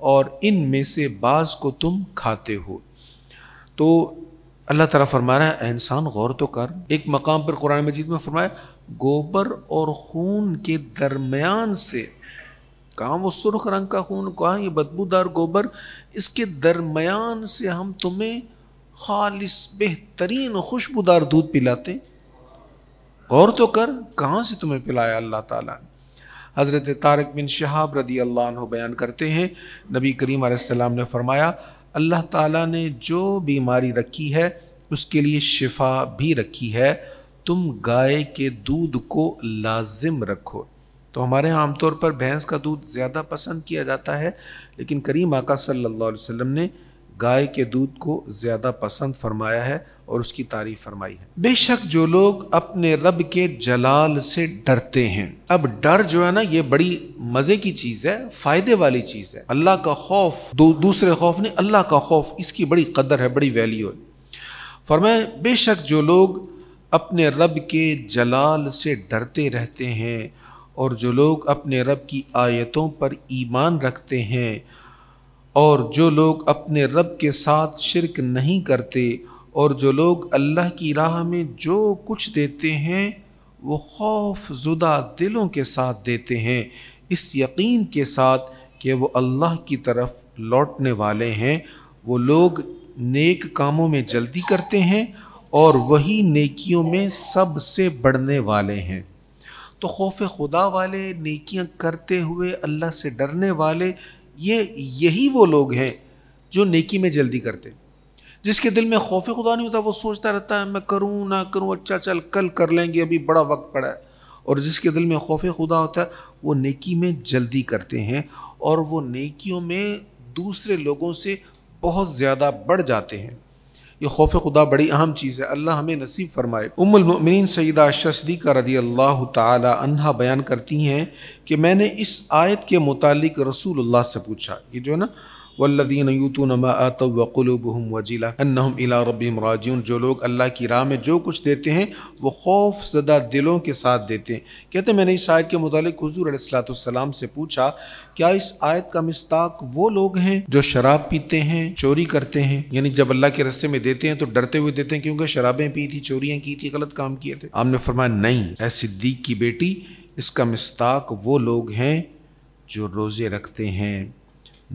اور ان میں سے بعض کو تم کھاتے ہو۔ تو اللہ تعالیٰ فرما رہا ہے اے انسان غور تو کر۔ ایک مقام پر قرآن مجید میں فرمایا گوبر اور خون کے درمیان سے، کہاں وہ سرخ رنگ کا خون، کہاں یہ بدبودار گوبر، اس کے درمیان سے ہم تمہیں خالص بہترین خوشبودار دودھ پلاتے ہیں۔ غور تو کر کہاں سے تمہیں پلایا اللہ تعالیٰ نے۔ حضرت طارق بن شہاب رضی اللہ عنہ بیان کرتے ہیں نبی کریم علیہ السلام نے فرمایا اللہ تعالیٰ نے جو بیماری رکھی ہے اس کے لیے شفا بھی رکھی ہے، تم گائے کے دودھ کو لازم رکھو۔ تو ہمارے ہاں عام طور پر بھینس کا دودھ زیادہ پسند کیا جاتا ہے، لیکن کریم آقا صلی اللہ علیہ وسلم نے گائے کے دودھ کو زیادہ پسند فرمایا ہے اور اس کی تعریف فرمائی ہے۔ بے شک جو لوگ اپنے رب کے جلال سے ڈرتے ہیں۔ اب ڈر جو ہے نا یہ بڑی مزے کی چیز ہے، فائدے والی چیز ہے۔ اللہ کا خوف، دوسرے خوف نہیں، اللہ کا خوف، اس کی بڑی قدر ہے، بڑی ویلیو ہے۔ فرمایا بے شک جو لوگ اپنے رب کے جلال سے ڈرتے رہتے ہیں اور جو لوگ اپنے رب کی آیتوں پر ایمان رکھتے ہیں اور جو لوگ اپنے رب کے ساتھ شرک نہیں کرتے اور جو لوگ اللہ کی راہ میں جو کچھ دیتے ہیں وہ خوف زدہ دلوں کے ساتھ دیتے ہیں، اس یقین کے ساتھ کہ وہ اللہ کی طرف لوٹنے والے ہیں، وہ لوگ نیک کاموں میں جلدی کرتے ہیں اور وہی نیکیوں میں سب سے بڑھنے والے ہیں۔ تو خوف خدا والے، نیکیاں کرتے ہوئے اللہ سے ڈرنے والے، یہی وہ لوگ ہیں جو نیکی میں جلدی کرتے۔ جس کے دل میں خوف خدا نہیں ہوتا وہ سوچتا رہتا ہے میں کروں نہ کروں، اچھا چل کل کر لیں گے، ابھی بڑا وقت پڑا ہے۔ اور جس کے دل میں خوف خدا ہوتا ہے وہ نیکی میں جلدی کرتے ہیں اور وہ نیکیوں میں دوسرے لوگوں سے بہت زیادہ بڑھ جاتے ہیں۔ یہ خوف خدا بڑی اہم چیز ہے، اللہ ہمیں نصیب فرمائے۔ ام المؤمنین سیدہ عائشہ صدیقہ رضی اللہ تعالی عنہا بیان کرتی ہیں کہ میں نے اس آیت کے متعلق رسول اللہ سے پوچھا، یہ جو ہے نا والذین یؤتون ما آتوا وقلوبهم وجلہ انہم الی ربہم راجعون، جو لوگ اللہ کی راہ میں جو کچھ دیتے ہیں وہ خوف زدہ دلوں کے ساتھ دیتے ہیں۔ کہتے ہیں میں نے اس آیت کے متعلق حضور علیہ الصلوۃ والسلام سے پوچھا کیا اس آیت کا مصداق وہ لوگ ہیں جو شراب پیتے ہیں، چوری کرتے ہیں، یعنی جب اللہ کے راستے میں دیتے ہیں تو ڈرتے ہوئے دیتے ہیں کیونکہ شرابیں پی تھی، چوریاں کی تھی، غلط کام کیے تھے؟ آپ نے فرمایا نہیں اے صدیق کی بیٹی، اس کا مصداق وہ لوگ ہیں جو روزے رکھتے ہیں،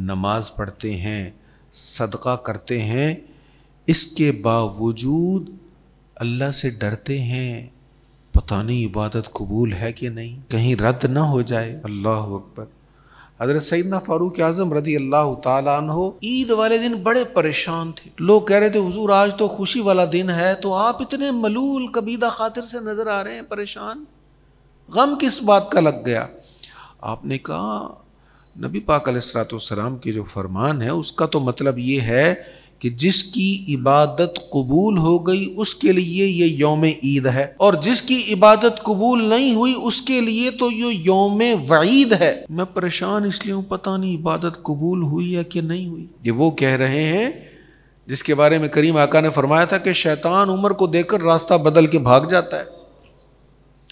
نماز پڑھتے ہیں، صدقہ کرتے ہیں، اس کے باوجود اللہ سے ڈرتے ہیں، پتہ نہیں عبادت قبول ہے کہ نہیں، کہیں رد نہ ہو جائے۔ اللہ اکبر۔ حضرت سیدنا فاروق اعظم رضی اللہ تعالیٰ عنہ عید والے دن بڑے پریشان تھے۔ لوگ کہہ رہے تھے حضور آج تو خوشی والا دن ہے تو آپ اتنے ملول کبیدہ خاطر سے نظر آ رہے ہیں، پریشان، غم کس بات کا لگ گیا؟ آپ نے کہا نبی پاک علیہ الصلوۃ والسلام کے جو فرمان ہے اس کا تو مطلب یہ ہے کہ جس کی عبادت قبول ہو گئی اس کے لیے یہ یوم عید ہے، اور جس کی عبادت قبول نہیں ہوئی اس کے لیے تو یہ یوم وعید ہے۔ میں پریشان اس لیے ہوں پتہ نہیں عبادت قبول ہوئی ہے کہ نہیں ہوئی۔ یہ وہ کہہ رہے ہیں جس کے بارے میں کریم آقا نے فرمایا تھا کہ شیطان عمر کو دیکھ کر راستہ بدل کے بھاگ جاتا ہے،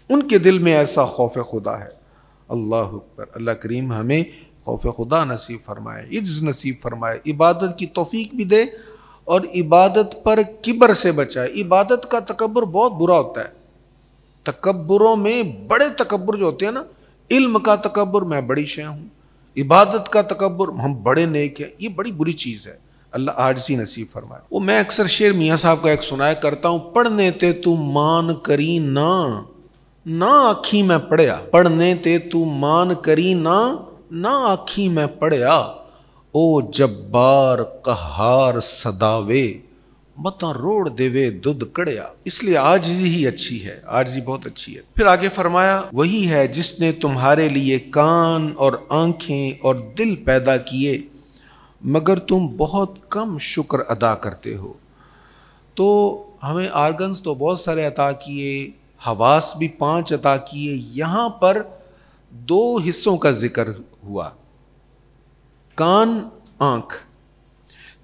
ان کے دل میں ایسا خوف خدا ہے۔ اللہ اکبر۔ اللہ کریم ہمیں خوف خدا نصیب فرمائے، عجز نصیب فرمائے، عبادت کی توفیق بھی دے اور عبادت پر کبر سے بچائے۔ عبادت کا تکبر بہت برا ہوتا ہے۔ تکبروں میں بڑے تکبر جو ہوتے ہیں نا، علم کا تکبر میں بڑی شے ہوں، عبادت کا تکبر ہم بڑے نیک ہیں، یہ بڑی بری چیز ہے۔ اللہ عاجزی نصیب فرمائے۔ وہ میں اکثر شعر میاں صاحب کا ایک سنایا کرتا ہوں، پڑھنے تے تو مان کری نہ آکھی میں پڑھیا، پڑھنے تے تو مان کری نہ آکھی میں پڑھیا، او جبار قہار صداوے متا روڑ دیوے دودھ کڑیا۔ اس لیے عاجزی ہی اچھی ہے، عاجزی بہت اچھی ہے۔ پھر آگے فرمایا وہی ہے جس نے تمہارے لیے کان اور آنکھیں اور دل پیدا کیے مگر تم بہت کم شکر ادا کرتے ہو۔ تو ہمیں آرگنز تو بہت سارے عطا کیے، حواس بھی 5 عطا کیے، یہاں پر 2 حصوں کا ذکر ہوا، کان، آنکھ۔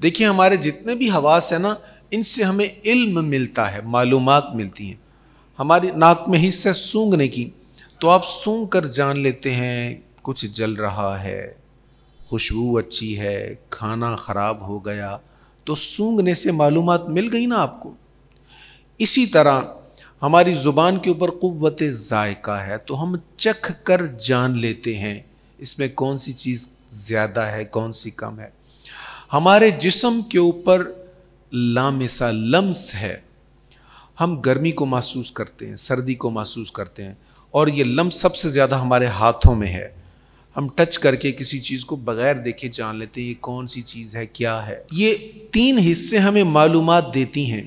دیکھیں ہمارے جتنے بھی حواس ہیں نا ان سے ہمیں علم ملتا ہے، معلومات ملتی ہیں۔ ہماری ناک میں حصہ سونگھنے کی، تو آپ سونگھ کر جان لیتے ہیں کچھ جل رہا ہے، خوشبو اچھی ہے، کھانا خراب ہو گیا تو سونگھنے سے معلومات مل گئی نا آپ کو۔ اسی طرح ہماری زبان کے اوپر قوت ذائقہ ہے تو ہم چکھ کر جان لیتے ہیں اس میں کون سی چیز زیادہ ہے کون سی کم ہے۔ ہمارے جسم کے اوپر لامسہ لمس ہے، ہم گرمی کو محسوس کرتے ہیں، سردی کو محسوس کرتے ہیں، اور یہ لمس سب سے زیادہ ہمارے ہاتھوں میں ہے۔ ہم ٹچ کر کے کسی چیز کو بغیر دیکھے جان لیتے ہیں یہ کون سی چیز ہے، کیا ہے۔ یہ 3 حصے ہمیں معلومات دیتی ہیں،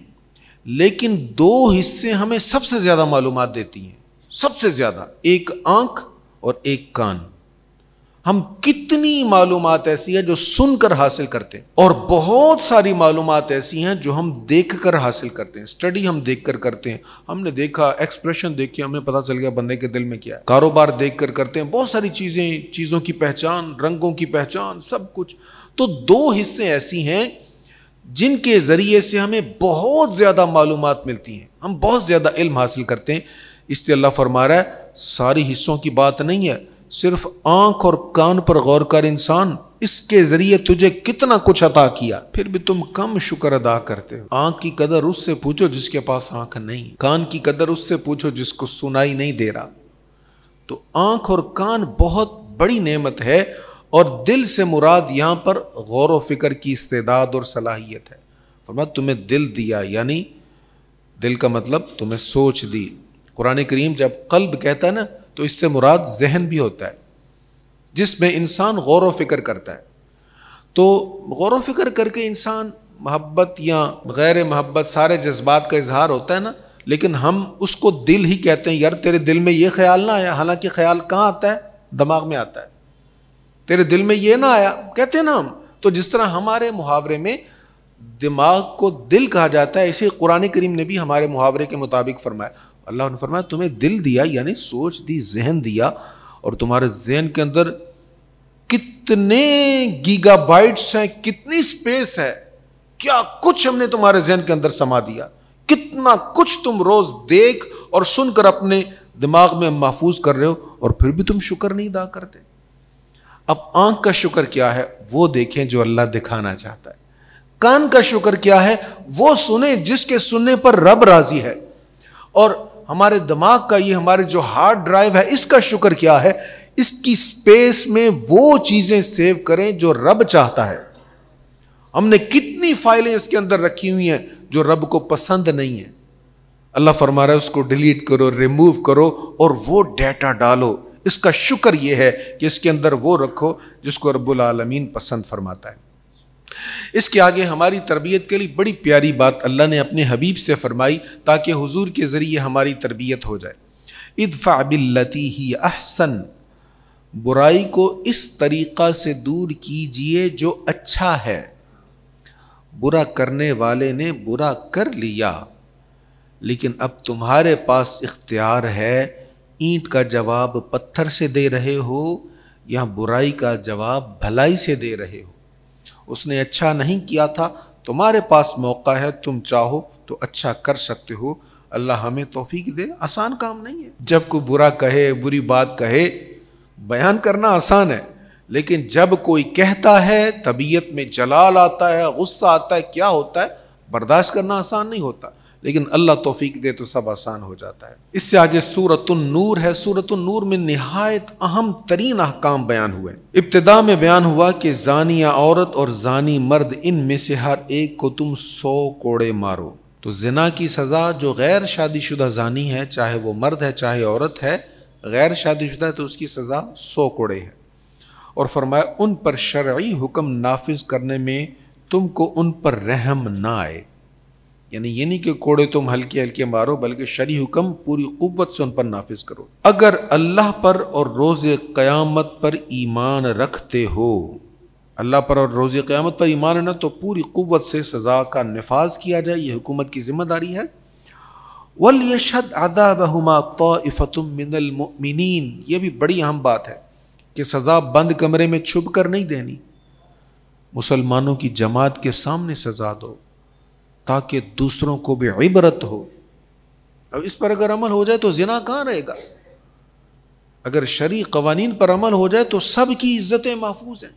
لیکن 2 حصے ہمیں سب سے زیادہ معلومات دیتی ہیں، سب سے زیادہ، ایک آنکھ اور ایک کان۔ ہم کتنی معلومات ایسی ہیں جو سن کر حاصل کرتے ہیں، اور بہت ساری معلومات ایسی ہیں جو ہم دیکھ کر حاصل کرتے ہیں۔ اسٹڈی ہم دیکھ کر کرتے ہیں، ہم نے دیکھا، ایکسپریشن دیکھے، ہمیں پتہ چل گیا بندے کے دل میں کیا ہے۔ کاروبار دیکھ کر کرتے ہیں، بہت ساری چیزوں کی پہچان، رنگوں کی پہچان، سب کچھ۔ تو 2 حصے ایسی ہیں جن کے ذریعے سے ہمیں بہت زیادہ معلومات ملتی ہیں، ہم بہت زیادہ علم حاصل کرتے ہیں۔ اس لیے اللہ فرما رہا ہے ساری حصوں کی بات نہیں ہے، صرف آنکھ اور کان پر غور کر انسان، اس کے ذریعے تجھے کتنا کچھ عطا کیا، پھر بھی تم کم شکر ادا کرتے ہو۔ آنکھ کی قدر اس سے پوچھو جس کے پاس آنکھ نہیں، کان کی قدر اس سے پوچھو جس کو سنائی نہیں دے رہا۔ تو آنکھ اور کان بہت بڑی نعمت ہے، اور دل سے مراد یہاں پر غور و فکر کی استعداد اور صلاحیت ہے۔ فرمایا تمہیں دل دیا، یعنی دل کا مطلب تمہیں سوچ دی۔ قرآن کریم جب قلب کہتا ہے نا تو اس سے مراد ذہن بھی ہوتا ہے، جس میں انسان غور و فکر کرتا ہے۔ تو غور و فکر کر کے انسان محبت یا غیر محبت سارے جذبات کا اظہار ہوتا ہے نا، لیکن ہم اس کو دل ہی کہتے ہیں۔ یار تیرے دل میں یہ خیال نہ آیا، حالانکہ خیال کہاں آتا ہے؟ دماغ میں آتا ہے۔ تیرے دل میں یہ نہ آیا کہتے ہیں نا ہم۔ تو جس طرح ہمارے محاورے میں دماغ کو دل کہا جاتا ہے، اسی قرآن کریم نے بھی ہمارے محاورے کے مطابق فرمایا۔ اللہ نے فرمایا تمہیں دل دیا، یعنی سوچ دی، ذہن دیا، اور تمہارے ذہن کے اندر کتنے گیگا بائٹس ہیں، کتنی سپیس ہے، کیا کچھ ہم نے تمہارے ذہن کے اندر سما دیا، کتنا کچھ تم روز دیکھ اور سن کر اپنے دماغ میں محفوظ کر رہے ہو، اور پھر بھی تم شکر نہیں ادا کرتے۔ اب آنکھ کا شکر کیا ہے وہ دیکھیں جو اللہ دکھانا چاہتا ہے، کان کا شکر کیا ہے وہ سنیں جس کے سننے پر رب راضی ہے، اور ہمارے دماغ کا یہ ہمارے جو ہارڈ ڈرائیو ہے اس کا شکر کیا ہے، اس کی سپیس میں وہ چیزیں سیو کریں جو رب چاہتا ہے۔ ہم نے کتنی فائلیں اس کے اندر رکھی ہوئی ہیں جو رب کو پسند نہیں ہیں، اللہ فرما رہا ہے اس کو ڈیلیٹ کرو، ریموو کرو، اور وہ ڈیٹا ڈالو۔ اس کا شکر یہ ہے کہ اس کے اندر وہ رکھو جس کو رب العالمین پسند فرماتا ہے۔ اس کے آگے ہماری تربیت کے لیے بڑی پیاری بات اللہ نے اپنے حبیب سے فرمائی تاکہ حضور کے ذریعے ہماری تربیت ہو جائے۔ ادفع باللتی ہی احسن، برائی کو اس طریقہ سے دور کیجئے جو اچھا ہے۔ برا کرنے والے نے برا کر لیا، لیکن اب تمہارے پاس اختیار ہے، اینٹ کا جواب پتھر سے دے رہے ہو یا برائی کا جواب بھلائی سے دے رہے ہو۔ اس نے اچھا نہیں کیا تھا، تمہارے پاس موقع ہے، تم چاہو تو اچھا کر سکتے ہو۔ اللہ ہمیں توفیق دے، آسان کام نہیں ہے۔ جب کوئی برا کہے، بری بات کہے، بیان کرنا آسان ہے، لیکن جب کوئی کہتا ہے طبیعت میں جلال آتا ہے، غصہ آتا ہے، کیا ہوتا ہے، برداشت کرنا آسان نہیں ہوتا، لیکن اللہ توفیق دے تو سب آسان ہو جاتا ہے۔ اس سے آگے سورۃ النور ہے۔ سورۃ النور میں نہایت اہم ترین احکام بیان ہوئے۔ ابتدا میں بیان ہوا کہ زانیہ عورت اور زانی مرد، ان میں سے ہر ایک کو تم 100 کوڑے مارو۔ تو زنا کی سزا جو غیر شادی شدہ زانی ہے، چاہے وہ مرد ہے چاہے عورت ہے، غیر شادی شدہ ہے تو اس کی سزا 100 کوڑے ہے۔ اور فرمایا ان پر شرعی حکم نافذ کرنے میں تم کو ان پر رحم نہ آئے، یعنی یہ نہیں کہ کوڑے تم ہلکے ہلکے مارو، بلکہ شرعی حکم پوری قوت سے ان پر نافذ کرو۔ اگر اللہ پر اور روز قیامت پر ایمان رکھتے ہو، اللہ پر اور روز قیامت پر ایمان ہے نا، تو پوری قوت سے سزا کا نفاذ کیا جائے، یہ حکومت کی ذمہ داری ہے۔ وَلْيَشْهَدْ عَذَابَهُمَا طَائِفَةٌ مِّنَ الْمُؤْمِنِينَ، یہ بھی بڑی اہم بات ہے کہ سزا بند کمرے میں چھپ کر نہیں دینی، مسلمانوں کی جماعت کے سامنے سزا دو تاکہ دوسروں کو بھی عبرت ہو۔ اب اس پر اگر عمل ہو جائے تو زنا کہاں رہے گا؟ اگر شرعی قوانین پر عمل ہو جائے تو سب کی عزتیں محفوظ ہیں۔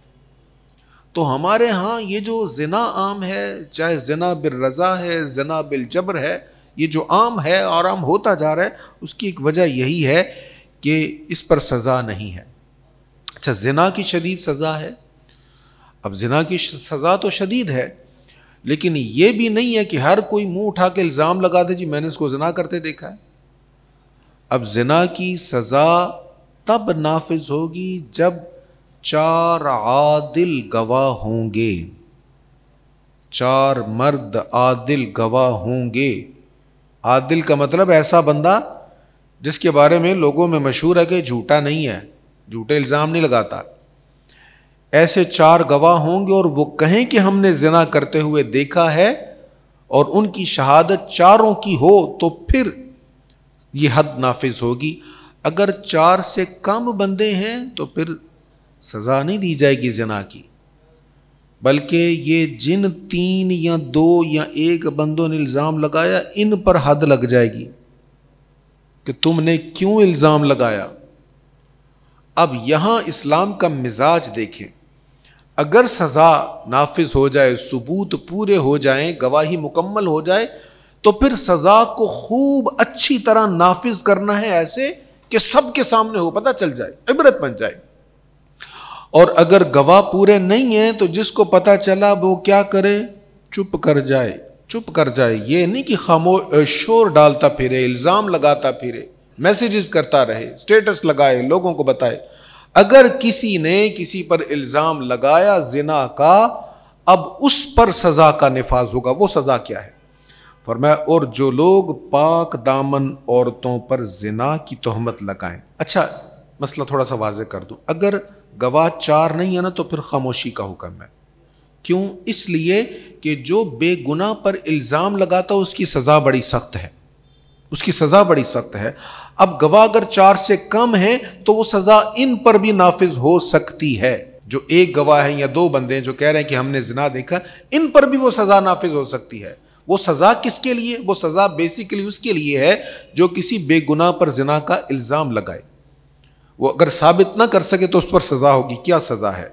تو ہمارے ہاں یہ جو زنا عام ہے، چاہے زنا بالرضا ہے، زنا بالجبر ہے، یہ جو عام ہے اور عام ہوتا جا رہا ہے، اس کی ایک وجہ یہی ہے کہ اس پر سزا نہیں ہے۔ اچھا، زنا کی شدید سزا ہے، اب زنا کی سزا تو شدید ہے، لیکن یہ بھی نہیں ہے کہ ہر کوئی منہ اٹھا کے الزام لگا دے جی میں نے اس کو زنا کرتے دیکھا ہے۔ اب زنا کی سزا تب نافذ ہوگی جب 4 عادل گواہ ہوں گے، 4 مرد عادل گواہ ہوں گے۔ عادل کا مطلب ایسا بندہ جس کے بارے میں لوگوں میں مشہور ہے کہ جھوٹا نہیں ہے، جھوٹے الزام نہیں لگاتا۔ ایسے 4 گواہ ہوں گے اور وہ کہیں کہ ہم نے زنا کرتے ہوئے دیکھا ہے، اور ان کی شہادت چاروں کی ہو تو پھر یہ حد نافذ ہوگی۔ اگر 4 سے کم بندے ہیں تو پھر سزا نہیں دی جائے گی زنا کی، بلکہ یہ جن 3 یا 2 یا 1 بندوں نے الزام لگایا ان پر حد لگ جائے گی کہ تم نے کیوں الزام لگایا۔ اب یہاں اسلام کا مزاج دیکھیں، اگر سزا نافذ ہو جائے، ثبوت پورے ہو جائیں، گواہی مکمل ہو جائے، تو پھر سزا کو خوب اچھی طرح نافذ کرنا ہے، ایسے کہ سب کے سامنے ہو، پتہ چل جائے، عبرت بن جائے۔ اور اگر گواہ پورے نہیں ہیں تو جس کو پتہ چلا وہ کیا کرے؟ چپ کر جائے، چپ کر جائے۔ یہ نہیں کہ خاموش شور ڈالتا پھرے، الزام لگاتا پھرے، میسیجز کرتا رہے، اسٹیٹس لگائے، لوگوں کو بتائے۔ اگر کسی نے کسی پر الزام لگایا زنا کا، اب اس پر سزا کا نفاذ ہوگا۔ وہ سزا کیا ہے؟ فرمایا اور جو لوگ پاک دامن عورتوں پر زنا کی تہمت لگائیں۔ اچھا، مسئلہ تھوڑا سا واضح کر دوں، اگر گواہ 4 نہیں ہے نا تو پھر خاموشی کا حکم ہے۔ کیوں؟ اس لیے کہ جو بے گناہ پر الزام لگاتا اس کی سزا بڑی سخت ہے، اس کی سزا بڑی سخت ہے۔ اب گواہ اگر 4 سے کم ہیں تو وہ سزا ان پر بھی نافذ ہو سکتی ہے، جو 1 گواہ ہے یا 2 بندے ہیں جو کہہ رہے ہیں کہ ہم نے زنا دیکھا، ان پر بھی وہ سزا نافذ ہو سکتی ہے۔ وہ سزا کس کے لیے؟ وہ سزا بیسیکلی اس کے لیے ہے جو کسی بے گناہ پر زنا کا الزام لگائے، وہ اگر ثابت نہ کر سکے تو اس پر سزا ہوگی۔ کیا سزا ہے؟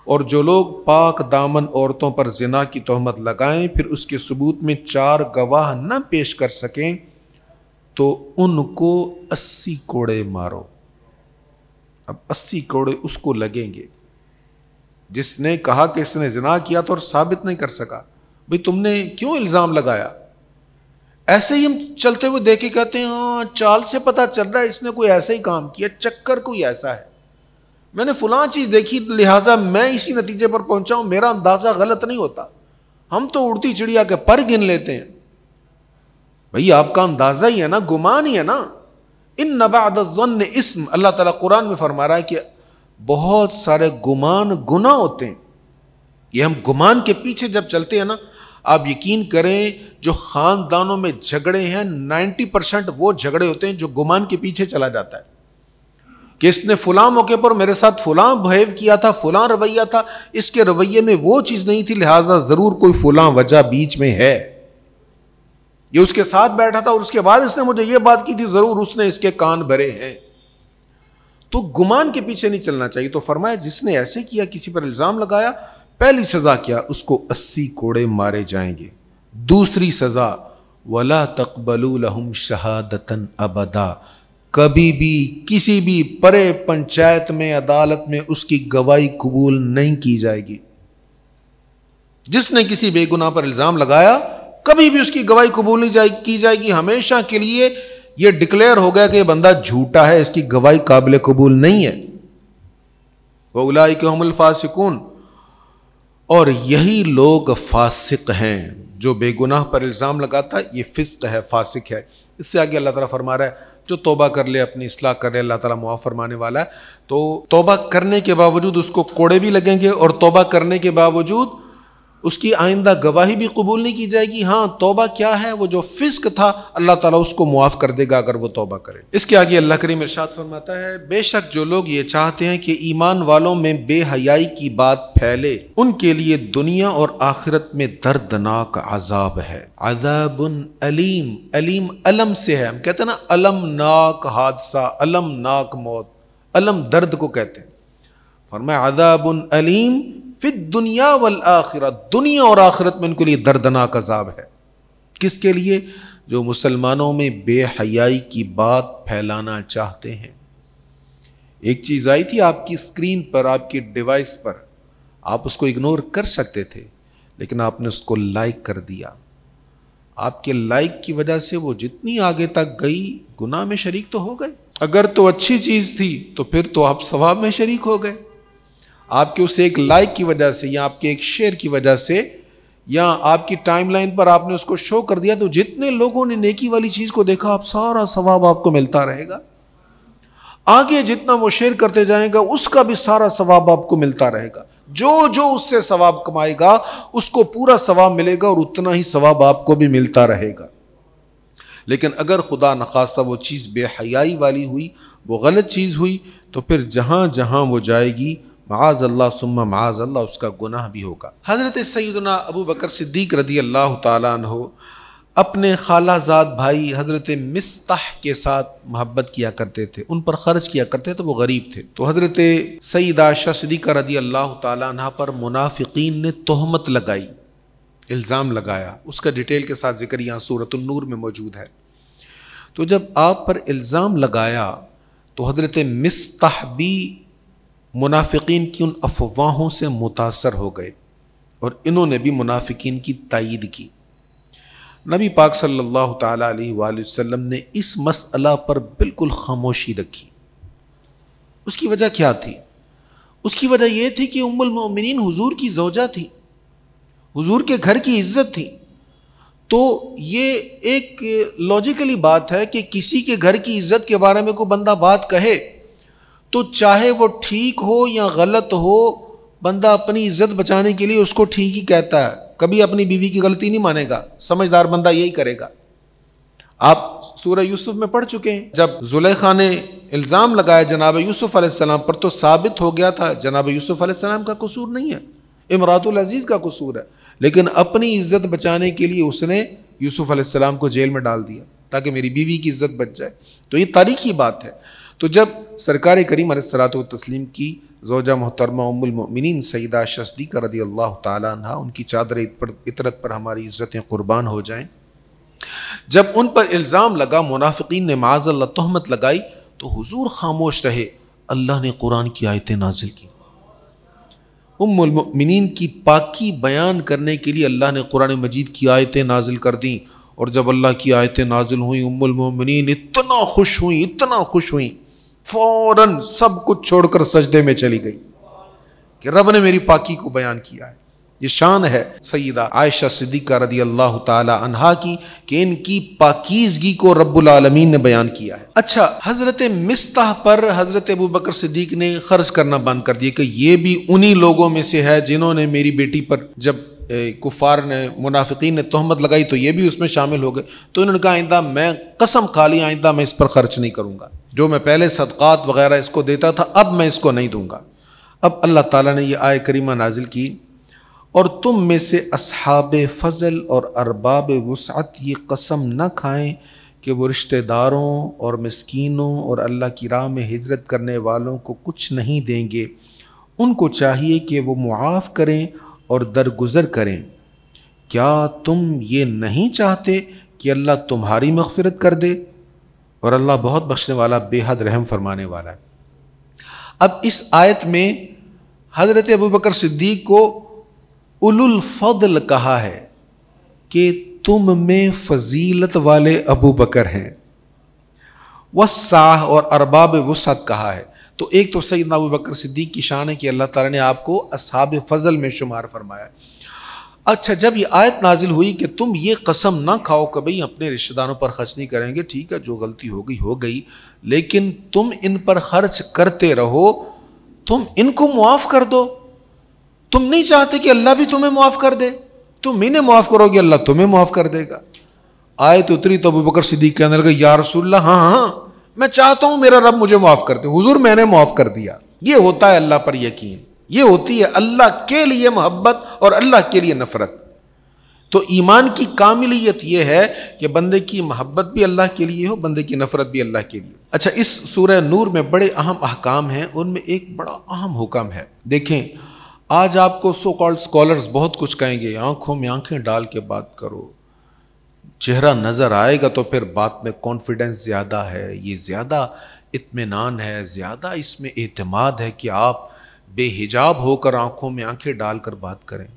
اور جو لوگ پاک دامن عورتوں پر زنا کی تہمت لگائیں پھر اس کے ثبوت میں 4 گواہ نہ پیش کر سکیں تو ان کو 80 کوڑے مارو۔ اب 80 کوڑے اس کو لگیں گے جس نے کہا کہ اس نے زنا کیا تو اور ثابت نہیں کر سکا۔ بھئی تم نے کیوں الزام لگایا؟ ایسے ہی ہم چلتے ہوئے دیکھ کے کہتے ہیں ہاں چال سے پتہ چل رہا ہے اس نے کوئی ایسا ہی کام کیا، چکر کوئی ایسا ہے، میں نے فلاں چیز دیکھی لہٰذا میں اسی نتیجے پر پہنچا ہوں، میرا اندازہ غلط نہیں ہوتا۔ ہم تو اڑتی چڑیا کے پر گن لیتے ہیں۔ بھئی آپ کا اندازہ ہی ہے نا، گمان ہی ہے نا۔ ان بعد الظن اسم، اللہ تعالیٰ قرآن میں فرما رہا ہے کہ بہت سارے گمان گناہ ہوتے ہیں۔ یہ ہم گمان کے پیچھے جب چلتے ہیں نا، آپ یقین کریں جو خاندانوں میں جھگڑے ہیں 90% وہ جھگڑے ہوتے ہیں جو گمان کے پیچھے چلا جاتا ہے کہ اس نے فلاں موقع پر میرے ساتھ فلاں بہیو کیا تھا، فلاں رویہ تھا، اس کے رویے میں وہ چیز نہیں تھی لہٰذا ضرور کوئی فلاں وجہ بیچ میں ہے۔ یہ اس کے ساتھ بیٹھا تھا اور اس کے بعد اس نے مجھے یہ بات کی تھی، ضرور اس نے اس کے کان بھرے ہیں۔ تو گمان کے پیچھے نہیں چلنا چاہیے۔ تو فرمایا جس نے ایسے کیا، کسی پر الزام لگایا، پہلی سزا کیا؟ اس کو 80 کوڑے مارے جائیں گے۔ دوسری سزا وَلَا تَقْبَلُوا لَهُمْ شَهَادَةً أَبَدًا، کبھی بھی کسی بھی پرے پنچایت میں، عدالت میں اس کی گواہی قبول نہیں کی جائے گی۔ جس نے کسی بے گناہ پر الزام لگایا کبھی بھی اس کی گواہی قبول نہیں کی جائے گی، ہمیشہ کے لیے یہ ڈکلیئر ہو گیا کہ یہ بندہ جھوٹا ہے، اس کی گواہی قابل قبول نہیں ہے۔ وَأُولَٰئِكَ هُمُ الْفَاسِقُونَ، اور یہی لوگ فاسق ہیں۔ جو بے گناہ پر الزام لگاتا ہے یہ فسق ہے، فاسق ہے۔ اس سے آگے اللہ تعالیٰ فرما رہا ہے جو توبہ کر لے، اپنی اصلاح کر لے، اللہ تعالیٰ معاف فرمانے والا ہے۔ تو توبہ کرنے کے باوجود اس کو کوڑے بھی لگیں گے، اور توبہ کرنے کے باوجود اس کی آئندہ گواہی بھی قبول نہیں کی جائے گی۔ ہاں توبہ کیا ہے؟ وہ جو فسق تھا اللہ تعالیٰ اس کو معاف کر دے گا اگر وہ توبہ کرے۔ اس کے آگے اللہ کریم ارشاد فرماتا ہے بے شک جو لوگ یہ چاہتے ہیں کہ ایمان والوں میں بے حیائی کی بات پھیلے، ان کے لیے دنیا اور آخرت میں دردناک عذاب ہے۔ عذاب علیم، علیم علم سے ہے، ہم کہتے ہیں نا المناک حادثہ، المناک موت، علم درد کو کہتے ہیں۔ فرمایا عذاب علیم فی الدنیا والآخرہ، دنیا اور آخرت میں ان کے لیے دردناک عذاب ہے۔ کس کے لیے؟ جو مسلمانوں میں بے حیائی کی بات پھیلانا چاہتے ہیں۔ ایک چیز آئی تھی آپ کی اسکرین پر، آپ کی ڈیوائس پر، آپ اس کو اگنور کر سکتے تھے، لیکن آپ نے اس کو لائک کر دیا۔ آپ کے لائک کی وجہ سے وہ جتنی آگے تک گئی گناہ میں شریک تو ہو گئے۔ اگر تو اچھی چیز تھی تو پھر تو آپ ثواب میں شریک ہو گئے۔ آپ کے اس ایک لائک کی وجہ سے یا آپ کے ایک شیئر کی وجہ سے یا آپ کی ٹائم لائن پر آپ نے اس کو شو کر دیا، تو جتنے لوگوں نے نیکی والی چیز کو دیکھا، آپ سارا ثواب آپ کو ملتا رہے گا۔ آگے جتنا وہ شیئر کرتے جائیں گا اس کا بھی سارا ثواب آپ کو ملتا رہے گا۔ جو اس سے ثواب کمائے گا اس کو پورا ثواب ملے گا اور اتنا ہی ثواب آپ کو بھی ملتا رہے گا۔ لیکن اگر خدا نخواستہ وہ چیز بے حیائی والی ہوئی، وہ غلط چیز ہوئی، تو پھر جہاں جہاں وہ جائے گی معاذ اللہ ثم معاذ اللہ اس کا گناہ بھی ہوگا۔ حضرت سیدنا ابو بکر صدیق رضی اللہ تعالیٰ عنہ اپنے خالہ زاد بھائی حضرت مصطح کے ساتھ محبت کیا کرتے تھے، ان پر خرچ کیا کرتے تھے، وہ غریب تھے۔ تو حضرت سیدہ عائشہ صدیقہ رضی اللہ تعالیٰ عنہ پر منافقین نے تہمت لگائی، الزام لگایا، اس کا ڈیٹیل کے ساتھ ذکر یہاں سورۃ النور میں موجود ہے۔ تو جب آپ پر الزام لگایا تو حضرت مصطح بھی منافقین کی ان افواہوں سے متاثر ہو گئے اور انہوں نے بھی منافقین کی تائید کی۔ نبی پاک صلی اللہ تعالیٰ علیہ وآلہ وسلم نے اس مسئلہ پر بالکل خاموشی رکھی۔ اس کی وجہ کیا تھی؟ اس کی وجہ یہ تھی کہ ام المؤمنین حضور کی زوجہ تھی، حضور کے گھر کی عزت تھی۔ تو یہ ایک لاجیکلی بات ہے کہ کسی کے گھر کی عزت کے بارے میں کوئی بندہ بات کہے تو چاہے وہ ٹھیک ہو یا غلط ہو، بندہ اپنی عزت بچانے کے لیے اس کو ٹھیک ہی کہتا ہے، کبھی اپنی بیوی کی غلطی نہیں مانے گا۔ سمجھدار بندہ یہی کرے گا۔ آپ سورہ یوسف میں پڑھ چکے ہیں، جب زلیخا نے الزام لگایا جناب یوسف علیہ السلام پر تو ثابت ہو گیا تھا جناب یوسف علیہ السلام کا قصور نہیں ہے، امراۃ العزیز کا قصور ہے، لیکن اپنی عزت بچانے کے لیے اس نے یوسف علیہ السلام کو جیل میں ڈال دیا تاکہ میری بیوی کی عزت بچ جائے۔ تو یہ تاریخی بات ہے۔ تو جب سرکار کریم علیہ الصلوۃ والتسلیم کی زوجہ محترمہ ام المؤمنین سیدہ عائشہ صدیقہ رضی اللہ تعالیٰ عنہ، ان کی چادر عطرت پر ہماری عزتیں قربان ہو جائیں، جب ان پر الزام لگا، منافقین نے معاذ اللہ تہمت لگائی، تو حضور خاموش رہے۔ اللہ نے قرآن کی آیتیں نازل کی، ام المؤمنین کی پاکی بیان کرنے کے لیے اللہ نے قرآن مجید کی آیتیں نازل کر دیں، اور جب اللہ کی آیتیں نازل ہوئیں ام المؤمنین اتنا خوش ہوئیں، فوراً سب کچھ چھوڑ کر سجدے میں چلی گئی کہ رب نے میری پاکی کو بیان کیا ہے۔ یہ شان ہے سیدہ عائشہ صدیقہ رضی اللہ تعالی عنہا کی کہ ان کی پاکیزگی کو رب العالمین نے بیان کیا ہے۔ اچھا، حضرت مصطح پر حضرت ابو بکر صدیق نے خرچ کرنا بند کر دیا کہ یہ بھی انہی لوگوں میں سے ہے جنہوں نے میری بیٹی پر جب کفار نے منافقین نے تہمت لگائی تو یہ بھی اس میں شامل ہو گئے۔ تو انہوں نے کہا آئندہ میں قسم کھا لی، آئندہ میں اس پر خرچ نہیں کروں گا، جو میں پہلے صدقات وغیرہ اس کو دیتا تھا اب میں اس کو نہیں دوں گا۔ اب اللہ تعالیٰ نے یہ آیت کریمہ نازل کی، اور تم میں سے اصحاب فضل اور ارباب وسعت یہ قسم نہ کھائیں کہ وہ رشتہ داروں اور مسکینوں اور اللہ کی راہ میں ہجرت کرنے والوں کو کچھ نہیں دیں گے۔ ان کو چاہیے کہ وہ معاف کریں اور درگزر کریں۔ کیا تم یہ نہیں چاہتے کہ اللہ تمہاری مغفرت کر دے؟ اور اللہ بہت بخشنے والا، بے حد رحم فرمانے والا ہے۔ اب اس آیت میں حضرت ابو بکر صدیق کو اولو الفضل کہا ہے کہ تم میں فضیلت والے ابو بکر ہیں، وسعہ اور ارباب وسعت کہا ہے۔ تو ایک تو سیدنا ابو بکر صدیق کی شان ہے کہ اللہ تعالیٰ نے آپ کو اصحاب فضل میں شمار فرمایا۔ اچھا، جب یہ آیت نازل ہوئی کہ تم یہ قسم نہ کھاؤ کہ بھئی اپنے رشتہ داروں پر خرچ نہیں کریں گے، ٹھیک ہے جو غلطی ہو گئی، لیکن تم ان پر خرچ کرتے رہو، تم ان کو معاف کر دو۔ تم نہیں چاہتے کہ اللہ بھی تمہیں معاف کر دے؟ تم انہیں معاف کرو گے، اللہ تمہیں معاف کر دے گا۔ آیت اتری تو ابو بکر صدیق کہنے لگا یا رسول اللہ، ہاں میں چاہتا ہوں میرا رب مجھے معاف کر دے۔ حضور میں نے معاف کر دیا۔ یہ ہوتا ہے اللہ پر یقین، یہ ہوتی ہے اللہ کے لیے محبت اور اللہ کے لیے نفرت۔ تو ایمان کی کاملیت یہ ہے کہ بندے کی محبت بھی اللہ کے لیے ہو، بندے کی نفرت بھی اللہ کے لیے۔ اچھا، اس سورہ نور میں بڑے اہم احکام ہیں، ان میں ایک بڑا اہم حکم ہے، دیکھیں آج آپ کو سو کالڈ اسکالرز بہت کچھ کہیں گے، آنکھوں میں آنکھیں ڈال کے بات کرو، چہرہ نظر آئے گا تو پھر بات میں کانفیڈنس زیادہ ہے، یہ زیادہ اطمینان ہے، زیادہ اس میں اعتماد ہے کہ آپ بے حجاب ہو کر آنکھوں میں آنکھیں ڈال کر بات کریں۔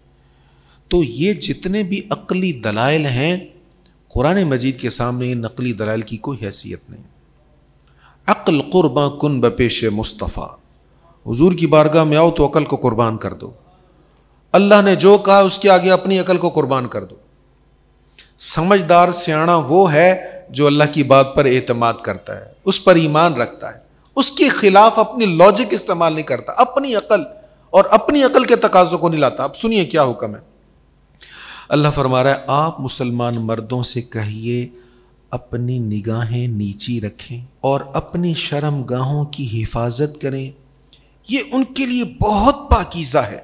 تو یہ جتنے بھی عقلی دلائل ہیں قرآن مجید کے سامنے ان نقلی دلائل کی کوئی حیثیت نہیں۔ عقل قرباں کن بپیش مصطفیٰ، حضور کی بارگاہ میں آؤ تو عقل کو قربان کر دو، اللہ نے جو کہا اس کے آگے اپنی عقل کو قربان کر دو۔ سمجھدار سیاںا وہ ہے جو اللہ کی بات پر اعتماد کرتا ہے، اس پر ایمان رکھتا ہے، اس کے خلاف اپنی لاجک استعمال نہیں کرتا، اپنی عقل اور اپنی عقل کے تقاضوں کو نہیں لاتا۔ اب سنیے کیا حکم ہے، اللہ فرما رہا ہے آپ مسلمان مردوں سے کہیے اپنی نگاہیں نیچی رکھیں اور اپنی شرم گاہوں کی حفاظت کریں، یہ ان کے لیے بہت پاکیزہ ہے،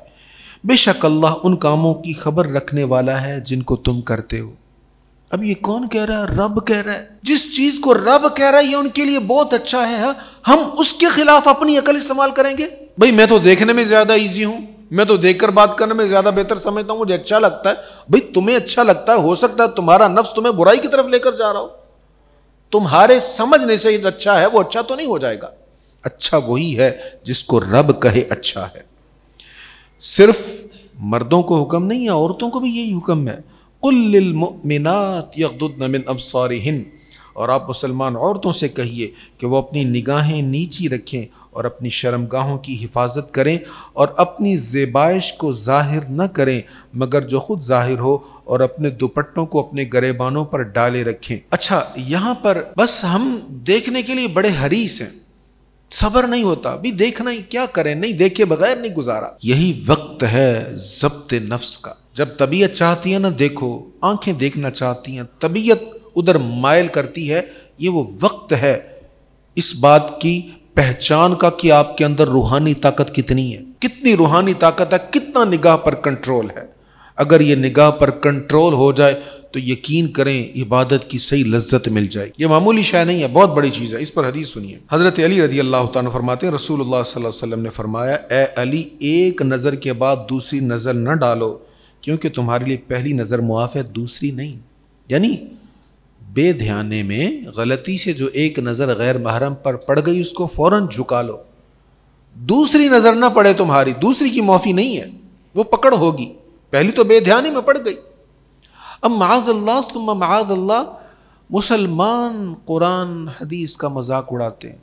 بے شک اللہ ان کاموں کی خبر رکھنے والا ہے جن کو تم کرتے ہو۔ اب یہ کون کہہ رہا ہے؟ رب کہہ رہا ہے۔ جس چیز کو رب کہہ رہا ہے یہ ان کے لیے بہت اچھا ہے، ہم اس کے خلاف اپنی عقل استعمال کریں گے؟ بھئی میں تو دیکھنے میں زیادہ ایزی ہوں، میں تو دیکھ کر بات کرنے میں زیادہ بہتر سمجھتا ہوں، مجھے اچھا لگتا ہے۔ بھئی تمہیں اچھا لگتا ہے، ہو سکتا ہے تمہارا نفس تمہیں برائی کی طرف لے کر جا رہا ہو، تمہارے سمجھنے سے اچھا ہے، وہ اچھا تو نہیں ہو جائے گا۔ اچھا وہی ہے جس کو رب کہے اچھا ہے۔ صرف مردوں کو حکم نہیں ہے، عورتوں کو بھی یہی حکم ہے، قل للمؤمنات یغضضن من ابصارہن، اور آپ مسلمان عورتوں سے کہیے کہ وہ اپنی نگاہیں نیچی رکھیں اور اپنی شرمگاہوں کی حفاظت کریں اور اپنی زیبائش کو ظاہر نہ کریں مگر جو خود ظاہر ہو، اور اپنے دوپٹوں کو اپنے گریبانوں پر ڈالے رکھیں۔ اچھا یہاں پر بس ہم دیکھنے کے لیے بڑے حریص ہیں، صبر نہیں ہوتا، بھی دیکھنا ہی کیا کریں، نہیں دیکھے بغیر نہیں گزارا۔ یہی وقت ہے ضبط نفس کا، جب طبیعت چاہتی ہے نا دیکھو، آنکھیں دیکھنا چاہتی ہیں، طبیعت ادھر مائل کرتی ہے، یہ وہ وقت ہے اس بات کی پہچان کا کہ آپ کے اندر روحانی طاقت کتنی ہے، کتنی روحانی طاقت ہے، کتنا نگاہ پر کنٹرول ہے۔ اگر یہ نگاہ پر کنٹرول ہو جائے تو یقین کریں عبادت کی صحیح لذت مل جائے۔ یہ معمولی شے نہیں ہے، بہت بڑی چیز ہے۔ اس پر حدیث سنیے، حضرت علی رضی اللہ تعالیٰ فرماتے ہیں رسول اللہ صلی اللہ علیہ وسلم نے فرمایا، اے علی ایک نظر کے بعد دوسری نظر نہ ڈالو، کیونکہ تمہارے لیے پہلی نظر معاف ہے، دوسری نہیں۔ یعنی بے دھیانے میں غلطی سے جو ایک نظر غیر محرم پر پڑ گئی اس کو فوراً جھکا لو، دوسری نظر نہ پڑے تمہاری، دوسری کی معافی نہیں ہے، وہ پکڑ ہوگی، پہلی تو بے دھیانی میں پڑ گئی۔ اب معاذ اللہ ثم معاذ اللہ مسلمان قرآن حدیث کا مذاق اڑاتے ہیں،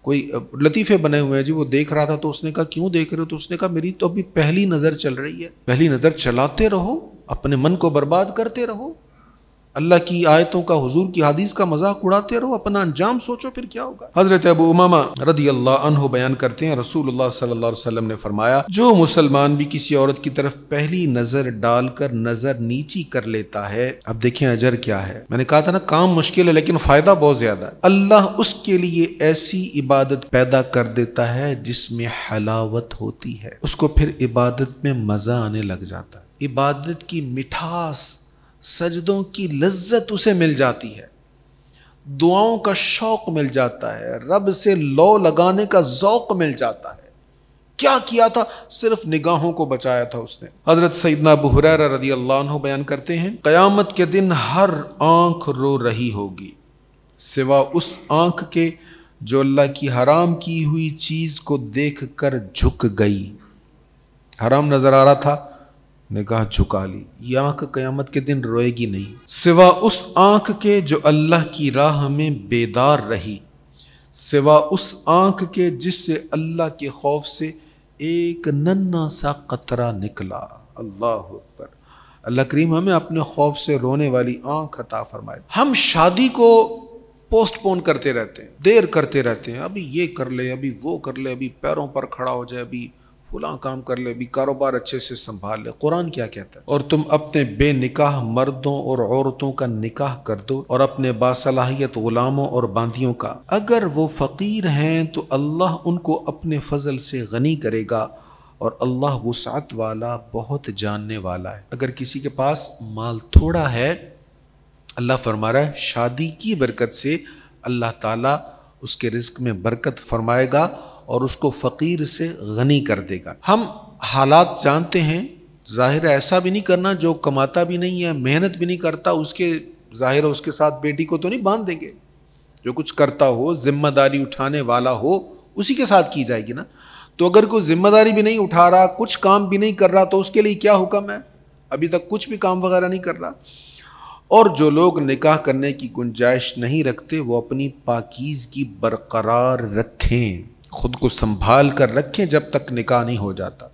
کوئی لطیفے بنے ہوئے ہیں جی، وہ دیکھ رہا تھا تو اس نے کہا کیوں دیکھ رہے ہو؟ تو اس نے کہا میری تو ابھی پہلی نظر چل رہی ہے۔ پہلی نظر چلاتے رہو، اپنے من کو برباد کرتے رہو، اللہ کی آیتوں کا، حضور کی حدیث کا مذاق اڑاتے رہو، اپنا انجام سوچو پھر کیا ہوگا۔ حضرت ابو امامہ رضی اللہ عنہ بیان کرتے ہیں رسول اللہ صلی اللہ علیہ وسلم نے فرمایا، جو مسلمان بھی کسی عورت کی طرف پہلی نظر ڈال کر نظر نیچی کر لیتا ہے، اب دیکھیں اجر کیا ہے، میں نے کہا تھا نا کام مشکل ہے لیکن فائدہ بہت زیادہ ہے، اللہ اس کے لیے ایسی عبادت پیدا کر دیتا ہے جس میں حلاوت ہوتی ہے، اس کو پھر عبادت میں مزہ آنے لگ جاتا ہے، عبادت کی مٹھاس، سجدوں کی لذت اسے مل جاتی ہے، دعاؤں کا شوق مل جاتا ہے، رب سے لو لگانے کا ذوق مل جاتا ہے۔ کیا کیا تھا؟ صرف نگاہوں کو بچایا تھا اس نے۔ حضرت سیدنا ابو ہریرہ رضی اللہ عنہ بیان کرتے ہیں، قیامت کے دن ہر آنکھ رو رہی ہوگی سوا اس آنکھ کے جو اللہ کی حرام کی ہوئی چیز کو دیکھ کر جھک گئی۔ حرام نظر آ رہا تھا، نگاہ جھکا لی، یہ آنکھ قیامت کے دن روئے گی نہیں، سوا اس آنکھ کے جو اللہ کی راہ میں بیدار رہی، سوا اس آنکھ کے جس سے اللہ کے خوف سے ایک ننھا سا قطرہ نکلا۔ اللہ اکبر، اللہ کریم ہمیں اپنے خوف سے رونے والی آنکھ عطا فرمائے۔ ہم شادی کو پوسٹ پون کرتے رہتے ہیں، دیر کرتے رہتے ہیں، ابھی یہ کر لے، ابھی وہ کر لے، ابھی پیروں پر کھڑا ہو جائے، ابھی فلاں کام کر لے، بھی کاروبار اچھے سے سنبھال لے۔ قرآن کیا کہتا ہے؟ اور تم اپنے بے نکاح مردوں اور عورتوں کا نکاح کر دو اور اپنے باصلاحیت غلاموں اور باندیوں کا، اگر وہ فقیر ہیں تو اللہ ان کو اپنے فضل سے غنی کرے گا اور اللہ وسعت والا بہت جاننے والا ہے۔ اگر کسی کے پاس مال تھوڑا ہے، اللہ فرما رہا ہے شادی کی برکت سے اللہ تعالیٰ اس کے رزق میں برکت فرمائے گا اور اس کو فقیر سے غنی کر دے گا۔ ہم حالات جانتے ہیں، ظاہر ہے ایسا بھی نہیں کرنا جو کماتا بھی نہیں ہے، محنت بھی نہیں کرتا، اس کے ظاہر ہے اس کے ساتھ بیٹی کو تو نہیں باندھ دیں گے. جو کچھ کرتا ہو، ذمہ داری اٹھانے والا ہو، اسی کے ساتھ کی جائے گی نا. تو اگر کوئی ذمہ داری بھی نہیں اٹھا رہا، کچھ کام بھی نہیں کر رہا، تو اس کے لیے کیا حکم ہے؟ ابھی تک کچھ بھی کام وغیرہ نہیں کر رہا. اور جو لوگ نکاح کرنے کی گنجائش نہیں رکھتے وہ اپنی پاکیزگی برقرار رکھیں، خود کو سنبھال کر رکھیں جب تک نکاح نہیں ہو جاتا.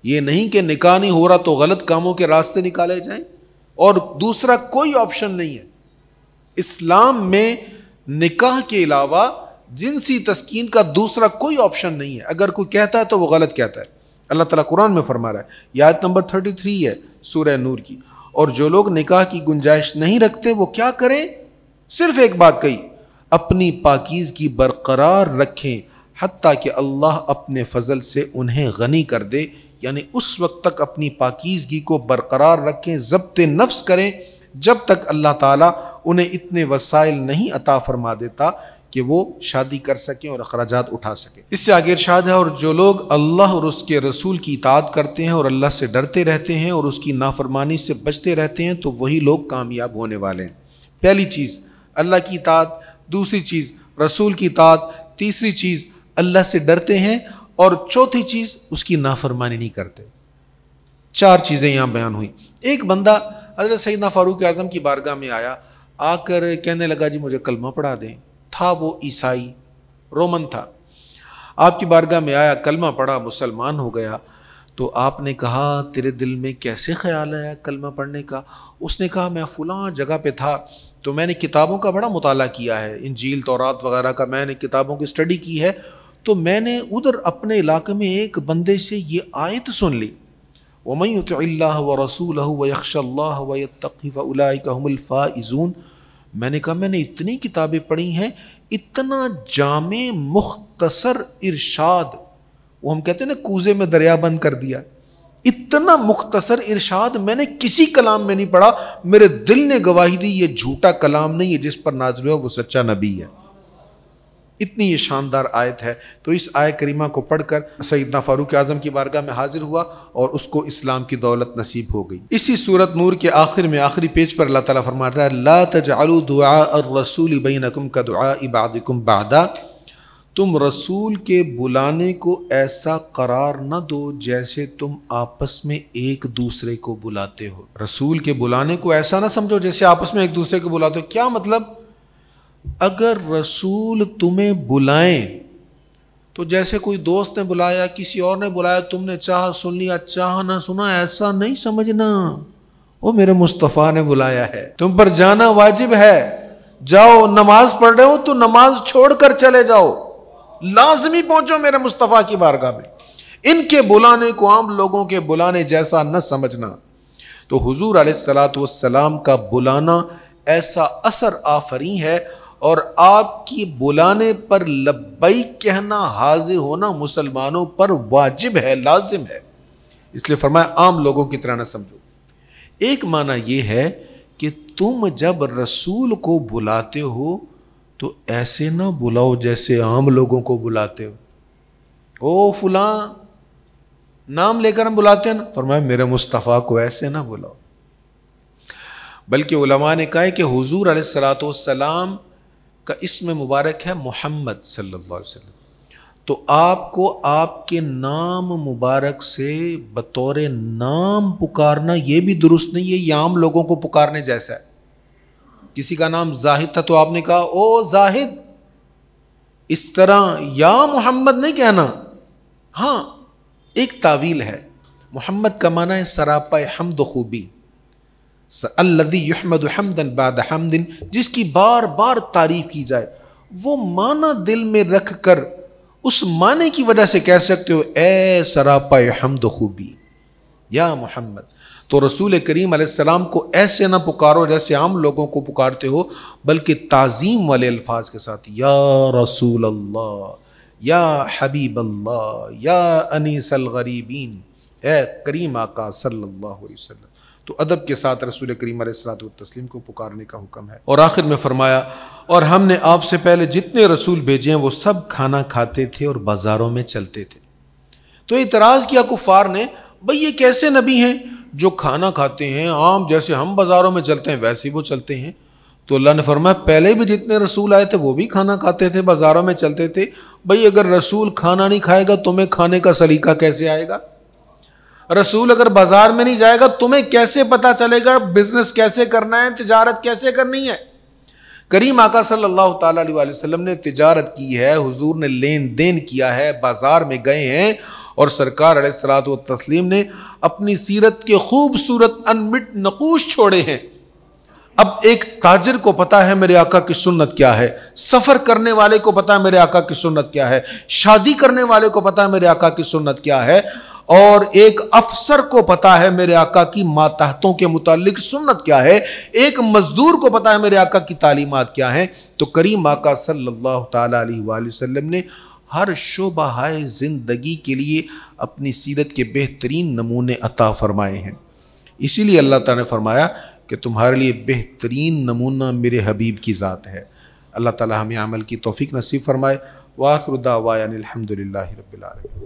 یہ نہیں کہ نکاح نہیں ہو رہا تو غلط کاموں کے راستے نکالے جائیں. اور دوسرا کوئی آپشن نہیں ہے اسلام میں، نکاح کے علاوہ جنسی تسکین کا دوسرا کوئی آپشن نہیں ہے. اگر کوئی کہتا ہے تو وہ غلط کہتا ہے. اللہ تعالیٰ قرآن میں فرما رہا ہے، یہ آیت نمبر 33 ہے سورہ نور کی. اور جو لوگ نکاح کی گنجائش نہیں رکھتے وہ کیا کریں؟ صرف ایک بات کہی، اپنی پاکیزگی برقرار رکھیں حتیٰ کہ اللہ اپنے فضل سے انہیں غنی کر دے. یعنی اس وقت تک اپنی پاکیزگی کو برقرار رکھیں، ضبط نفس کریں جب تک اللہ تعالیٰ انہیں اتنے وسائل نہیں عطا فرما دیتا کہ وہ شادی کر سکیں اور اخراجات اٹھا سکیں. اس سے آگے ارشاد ہے، اور جو لوگ اللہ اور اس کے رسول کی اطاعت کرتے ہیں اور اللہ سے ڈرتے رہتے ہیں اور اس کی نافرمانی سے بچتے رہتے ہیں تو وہی لوگ کامیاب ہونے والے ہیں. پہلی چیز اللہ کی اطاعت، دوسری چیز رسول کی اطاعت، تیسری چیز اللہ سے ڈرتے ہیں، اور چوتھی چیز اس کی نافرمانی نہیں کرتے. 4 چیزیں یہاں بیان ہوئی. ایک بندہ حضرت سیدنا فاروق اعظم کی بارگاہ میں آیا، آ کر کہنے لگا جی مجھے کلمہ پڑھا دیں. تھا وہ عیسائی، رومن تھا. آپ کی بارگاہ میں آیا، کلمہ پڑھا، مسلمان ہو گیا. تو آپ نے کہا تیرے دل میں کیسے خیال آیا کلمہ پڑھنے کا؟ اس نے کہا میں فلاں جگہ پہ تھا تو میں نے کتابوں کا بڑا مطالعہ کیا ہے، انجیل تورات وغیرہ کا میں نے کتابوں کی اسٹڈی کی ہے. تو میں نے ادھر اپنے علاقے میں ایک بندے سے یہ آیت سن لی، وَمَن يُطِعِ اللَّهَ وَرَسُولَهُ وَيَخْشَ اللَّهَ وَيَتَّقْهِ فَأُولَٰئِكَ هُمُ الْفَائِزُونَ. میں نے کہا میں نے اتنی کتابیں پڑھی ہیں، اتنا جامع مختصر ارشاد، وہ ہم کہتے ہیں نا کوزے میں دریا بند کر دیا، اتنا مختصر ارشاد میں نے کسی کلام میں نہیں پڑھا. میرے دل نے گواہی دی یہ جھوٹا کلام نہیں ہے، جس پر نازل ہوا وہ سچا نبی ہے. اتنی یہ شاندار آیت ہے. تو اس آیت کریمہ کو پڑھ کر سیدنا فاروق اعظم کی بارگاہ میں حاضر ہوا اور اس کو اسلام کی دولت نصیب ہو گئی. اسی سورت نور کے آخر میں آخری پیج پر اللہ تعالیٰ فرما رہا ہے، لا تجعلوا دعاء الرسول بینکم کدعاء بعضکم بعضا. تم رسول کے بلانے کو ایسا قرار نہ دو جیسے تم آپس میں ایک دوسرے کو بلاتے ہو. رسول کے بلانے کو ایسا نہ سمجھو جیسے آپس میں ایک دوسرے کو بلاتے ہو. کیا مطلب؟ اگر رسول تمہیں بلائیں تو جیسے کوئی دوست نے بلایا، کسی اور نے بلایا، تم نے چاہا سن لیا، چاہا نہ سنا، ایسا نہیں سمجھنا. وہ میرے مصطفیٰ نے بلایا ہے، تم پر جانا واجب ہے. جاؤ نماز پڑھ رہے ہو تو نماز چھوڑ کر چلے جاؤ، لازمی پہنچو میرے مصطفیٰ کی بارگاہ میں. ان کے بلانے کو عام لوگوں کے بلانے جیسا نہ سمجھنا. تو حضور علیہ الصلوۃ والسلام کا بلانا ایسا اثر آفریں ہے، اور آپ کی بلانے پر لبیک کہنا، حاضر ہونا مسلمانوں پر واجب ہے، لازم ہے. اس لیے فرمایا عام لوگوں کی طرح نہ سمجھو. ایک معنی یہ ہے کہ تم جب رسول کو بلاتے ہو تو ایسے نہ بلاؤ جیسے عام لوگوں کو بلاتے ہو. او فلاں نام لے کر ہم بلاتے ہیں نا، فرمایا میرے مصطفیٰ کو ایسے نہ بلاؤ. بلکہ علماء نے کہا ہے کہ حضور علیہ الصلوۃ والسلام کا اسم مبارک ہے محمد صلی اللہ علیہ وسلم. تو آپ کو آپ کے نام مبارک سے بطور نام پکارنا یہ بھی درست نہیں ہے، یہ عام لوگوں کو پکارنے جیسا ہے. کسی کا نام زاہد تھا تو آپ نے کہا او زاہد، اس طرح یا محمد نہیں کہنا. ہاں ایک تعویل ہے، محمد کا معنی ہے سراپا حمد و خوبی، الذی یحمد حمدا بعد حمد، جس کی بار بار تعریف کی جائے. وہ معنی دل میں رکھ کر اس معنی کی وجہ سے کہہ سکتے ہو اے سراپا حمد و خوبی یا محمد. تو رسول کریم علیہ السلام کو ایسے نہ پکارو جیسے عام لوگوں کو پکارتے ہو، بلکہ تعظیم والے الفاظ کے ساتھ، یا رسول اللہ، یا حبیب اللہ، یا انیس الغریبین، اے کریم آقا صلی اللہ علیہ وسلم. تو ادب کے ساتھ رسول کریم علیہ الصلوۃ والتسلیم کو پکارنے کا حکم ہے. اور آخر میں فرمایا، اور ہم نے آپ سے پہلے جتنے رسول بھیجے ہیں وہ سب کھانا کھاتے تھے اور بازاروں میں چلتے تھے. تو اعتراض کیا کفار نے، بھئی یہ کیسے نبی ہیں جو کھانا کھاتے ہیں عام جیسے ہم بازاروں میں چلتے ہیں ویسے وہ چلتے ہیں؟ تو اللہ نے فرمایا پہلے بھی جتنے رسول آئے تھے وہ بھی کھانا کھاتے تھے، بازاروں میں چلتے تھے. بھئی اگر رسول کھانا نہیں کھائے گا تمہیں کھانے کا سلیقہ کیسے آئے گا؟ رسول اگر بازار میں نہیں جائے گا تمہیں کیسے پتا چلے گا بزنس کیسے کرنا ہے، تجارت کیسے کرنی ہے؟ کریم آقا صلی اللہ تعالیٰ علیہ وسلم نے تجارت کی ہے، حضور نے لین دین کیا ہے، بازار میں گئے ہیں، اور سرکار علیہ الصلوۃ والتسلیم نے اپنی سیرت کے خوبصورت انمٹ نقوش چھوڑے ہیں. اب ایک تاجر کو پتا ہے میرے آقا کی سنت کیا ہے، سفر کرنے والے کو پتا ہے میرے آقا کی سنت کیا ہے، شادی کرنے والے کو پتا ہے میرے آقا کی سنت کیا ہے، اور ایک افسر کو پتا ہے میرے آقا کی ماتحتوں کے متعلق سنت کیا ہے، ایک مزدور کو پتا ہے میرے آقا کی تعلیمات کیا ہیں. تو کریم آقا صلی اللہ تعالیٰ علیہ وآلہ وسلم نے ہر شعبہ زندگی کے لیے اپنی سیرت کے بہترین نمونے عطا فرمائے ہیں. اسی لیے اللہ تعالیٰ نے فرمایا کہ تمہارے لیے بہترین نمونہ میرے حبیب کی ذات ہے. اللہ تعالیٰ ہمیں عمل کی توفیق نصیب فرمائے. وآخر دعوانا الحمدللہ رب العالمین.